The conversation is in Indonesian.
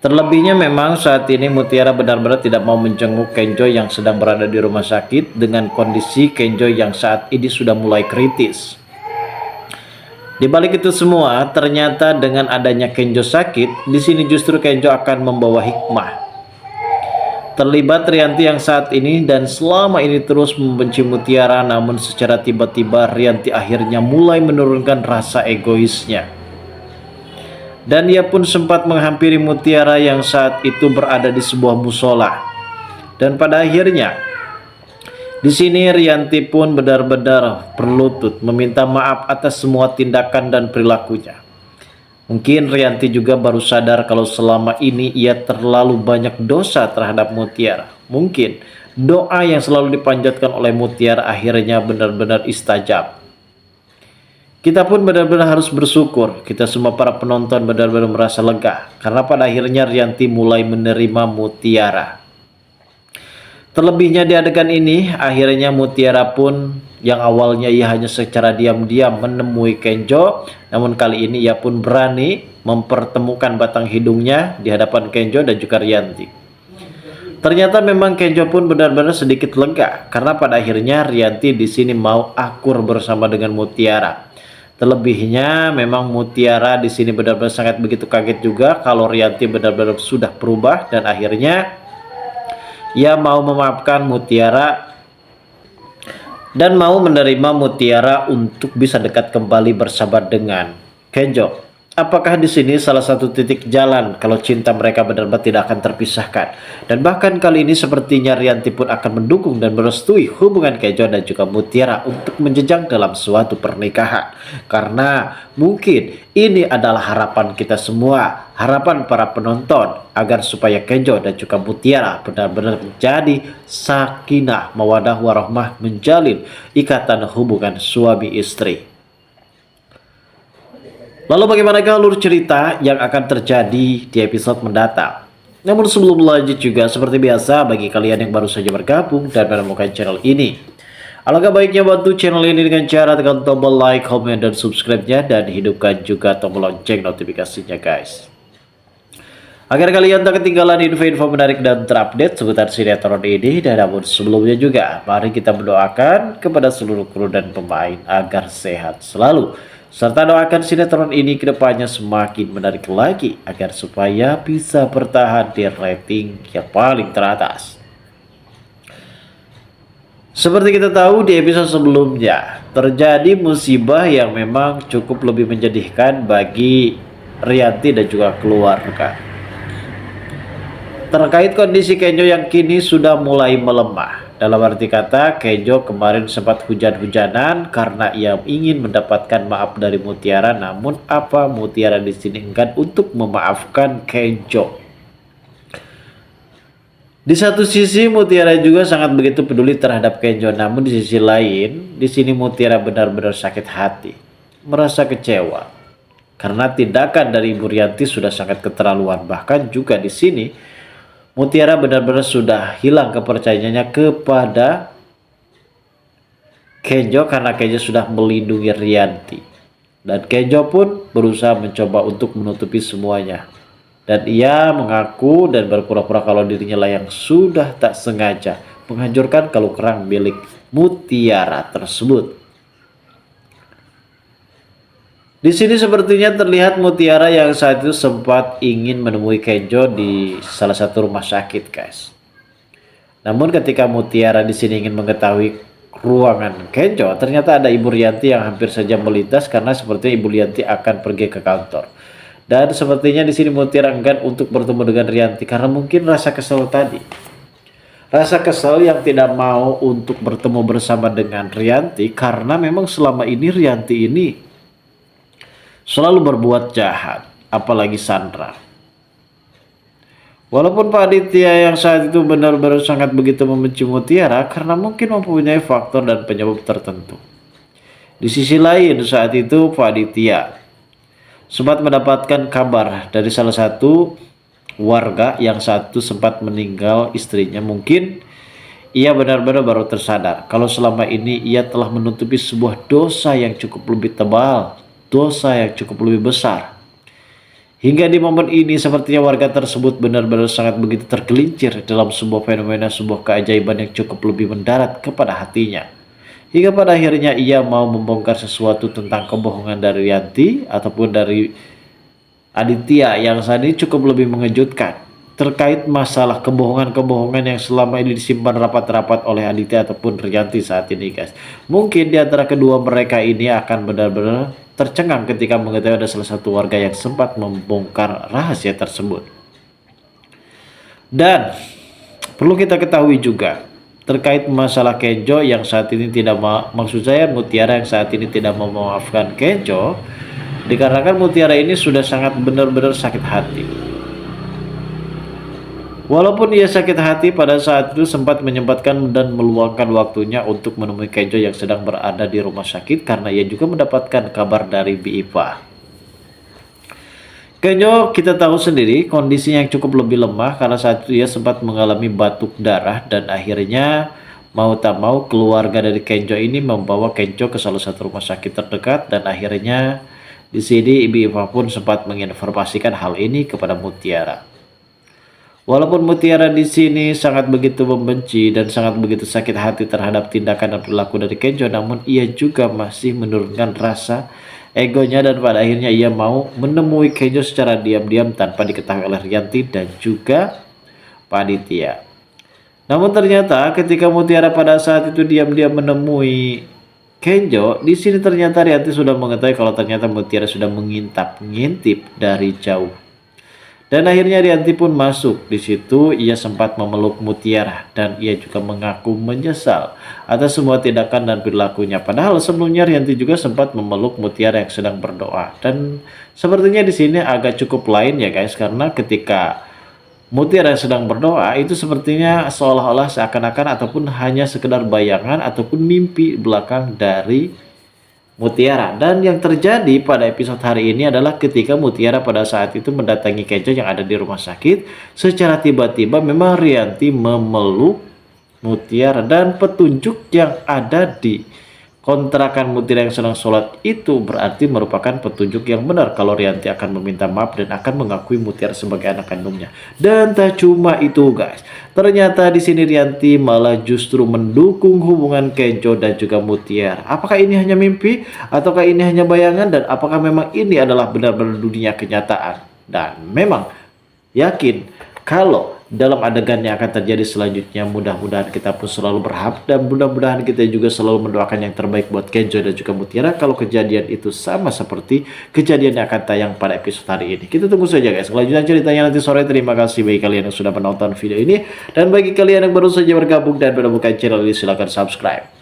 Terlebihnya memang saat ini Mutiara benar-benar tidak mau menjenguk Kenjo yang sedang berada di rumah sakit dengan kondisi Kenjo yang saat ini sudah mulai kritis. Di balik itu semua, ternyata dengan adanya Kenjo sakit, di sini justru Kenjo akan membawa hikmah. Terlibat Rianti yang saat ini dan selama ini terus membenci Mutiara, namun secara tiba-tiba Rianti akhirnya mulai menurunkan rasa egoisnya. Dan ia pun sempat menghampiri Mutiara yang saat itu berada di sebuah musola. Dan pada akhirnya, di sini Rianti pun benar-benar berlutut meminta maaf atas semua tindakan dan perilakunya. Mungkin Rianti juga baru sadar kalau selama ini ia terlalu banyak dosa terhadap Mutiara. Mungkin doa yang selalu dipanjatkan oleh Mutiara akhirnya benar-benar istajab. Kita pun benar-benar harus bersyukur. Kita semua para penonton benar-benar merasa lega karena pada akhirnya Rianti mulai menerima Mutiara. Terlebihnya di adegan ini, akhirnya Mutiara pun yang awalnya ia hanya secara diam-diam menemui Kenjo, namun kali ini ia pun berani mempertemukan batang hidungnya di hadapan Kenjo dan juga Rianti. Ternyata memang Kenjo pun benar-benar sedikit lega karena pada akhirnya Rianti di sini mau akur bersama dengan Mutiara. Terlebihnya memang Mutiara di sini benar-benar sangat begitu kaget juga kalau Rianti benar-benar sudah berubah dan akhirnya ia mau memaafkan Mutiara dan mau menerima Mutiara untuk bisa dekat kembali bersama dengan Kenjo. Apakah di sini salah satu titik jalan kalau cinta mereka benar-benar tidak akan terpisahkan? Dan bahkan kali ini sepertinya Rianti pun akan mendukung dan merestui hubungan Kenjo dan juga Mutiara untuk menjejak dalam suatu pernikahan. Karena mungkin ini adalah harapan kita semua, harapan para penonton agar supaya Kenjo dan juga Mutiara benar-benar menjadi sakinah, mawadah warahmah, menjalin ikatan hubungan suami istri. Lalu bagaimanakah alur cerita yang akan terjadi di episode mendatang? Namun sebelum lanjut juga seperti biasa bagi kalian yang baru saja bergabung dan menemukan channel ini, alangkah baiknya bantu channel ini dengan cara tekan tombol like, comment, dan subscribe-nya dan hidupkan juga tombol lonceng notifikasinya guys. Agar kalian tak ketinggalan info-info menarik dan terupdate seputar sinetron ini. Dan namun sebelumnya juga mari kita mendoakan kepada seluruh kru dan pemain agar sehat selalu. Serta doakan sinetron ini kedepannya semakin menarik lagi agar supaya bisa bertahan di rating yang paling teratas. Seperti kita tahu di episode sebelumnya terjadi musibah yang memang cukup lebih menyedihkan bagi Rianti dan juga keluarga. Terkait kondisi Kenjo yang kini sudah mulai melemah. Dalam arti kata, Kenjo kemarin sempat hujan-hujanan karena ia ingin mendapatkan maaf dari Mutiara, namun apa Mutiara di sini enggan untuk memaafkan Kenjo. Di satu sisi Mutiara juga sangat begitu peduli terhadap Kenjo, namun di sisi lain, di sini Mutiara benar-benar sakit hati, merasa kecewa karena tindakan dari Ibu Rianti sudah sangat keterlaluan. Bahkan juga di sini Mutiara benar-benar sudah hilang kepercayaannya kepada Kenjo karena Kenjo sudah melindungi Rianti. Dan Kenjo pun berusaha mencoba untuk menutupi semuanya. Dan ia mengaku dan berpura-pura kalau dirinya lah yang sudah tak sengaja menghancurkan kalung kerang milik Mutiara tersebut. Di sini sepertinya terlihat Mutiara yang saat itu sempat ingin menemui Kenjo di salah satu rumah sakit, guys. Namun ketika Mutiara di sini ingin mengetahui ruangan Kenjo, ternyata ada Ibu Rianti yang hampir saja melintas karena sepertinya Ibu Rianti akan pergi ke kantor. Dan sepertinya di sini Mutiara enggan untuk bertemu dengan Rianti karena mungkin rasa kesal tadi. Rasa kesal yang tidak mau untuk bertemu bersama dengan Rianti karena memang selama ini Rianti ini selalu berbuat jahat, apalagi Sandra. Walaupun Pak Aditya yang saat itu benar-benar sangat begitu membenci Mutiara karena mungkin mempunyai faktor dan penyebab tertentu. Di sisi lain saat itu Pak Aditya sempat mendapatkan kabar dari salah satu warga yang saat itu sempat meninggal istrinya. Mungkin ia benar-benar baru tersadar kalau selama ini ia telah menutupi sebuah dosa yang cukup lebih tebal, dosa yang cukup lebih besar. Hingga di momen ini sepertinya warga tersebut benar-benar sangat begitu tergelincir dalam sebuah fenomena, sebuah keajaiban yang cukup lebih mendarat kepada hatinya. Hingga pada akhirnya ia mau membongkar sesuatu tentang kebohongan dari Rianti ataupun dari Aditya yang saat ini cukup lebih mengejutkan terkait masalah kebohongan-kebohongan yang selama ini disimpan rapat-rapat oleh Aditya ataupun Rianti saat ini, guys. Mungkin di antara kedua mereka ini akan benar-benar tercengang ketika mengetahui ada salah satu warga yang sempat membongkar rahasia tersebut. Dan perlu kita ketahui juga terkait masalah Kenjo yang saat ini tidak maksud saya Mutiara yang saat ini tidak mau memaafkan Kenjo, dikarenakan Mutiara ini sudah sangat benar-benar sakit hati. Walaupun ia sakit hati pada saat itu sempat menyempatkan dan meluangkan waktunya untuk menemui Kenjo yang sedang berada di rumah sakit karena ia juga mendapatkan kabar dari Biipa. Kenjo kita tahu sendiri kondisinya yang cukup lebih lemah karena saat itu ia sempat mengalami batuk darah dan akhirnya mau tak mau keluarga dari Kenjo ini membawa Kenjo ke salah satu rumah sakit terdekat dan akhirnya di sini Biipa pun sempat menginformasikan hal ini kepada Mutiara. Walaupun Mutiara di sini sangat begitu membenci dan sangat begitu sakit hati terhadap tindakan dan perilaku dari Kenjo, namun ia juga masih menurunkan rasa egonya dan pada akhirnya ia mau menemui Kenjo secara diam-diam tanpa diketahui oleh Rianti dan juga Aditya. Namun ternyata ketika Mutiara pada saat itu diam-diam menemui Kenjo, di sini ternyata Rianti sudah mengetahui kalau ternyata Mutiara sudah mengintip dari jauh. Dan akhirnya Rianti pun masuk. Di situ ia sempat memeluk Mutiara dan ia juga mengaku menyesal atas semua tindakan dan perilakunya. Padahal sebelumnya Rianti juga sempat memeluk Mutiara yang sedang berdoa. Dan sepertinya di sini agak cukup lain ya guys, karena ketika Mutiara yang sedang berdoa itu sepertinya seolah-olah seakan-akan ataupun hanya sekedar bayangan ataupun mimpi belakang dari Mutiara. Dan yang terjadi pada episode hari ini adalah ketika Mutiara pada saat itu mendatangi Kenjo yang ada di rumah sakit, secara tiba-tiba memang Rianti memeluk Mutiara dan petunjuk yang ada di kontrakan Mutiara yang sedang sholat itu berarti merupakan petunjuk yang benar kalau Rianti akan meminta maaf dan akan mengakui Mutiara sebagai anak kandungnya. Dan tak cuma itu guys, ternyata di sini Rianti malah justru mendukung hubungan Kenjo dan juga Mutiara. Apakah ini hanya mimpi ataukah ini hanya bayangan dan apakah memang ini adalah benar-benar dunia kenyataan? Dan memang yakin kalau dalam adegan yang akan terjadi selanjutnya, mudah-mudahan kita pun selalu berharap dan mudah-mudahan kita juga selalu mendoakan yang terbaik buat Kenjo dan juga Mutiara kalau kejadian itu sama seperti kejadian yang akan tayang pada episode hari ini. Kita tunggu saja guys kelanjutan ceritanya nanti sore. Terima kasih bagi kalian yang sudah menonton video ini dan bagi kalian yang baru saja bergabung dan menemukan channel ini silahkan subscribe.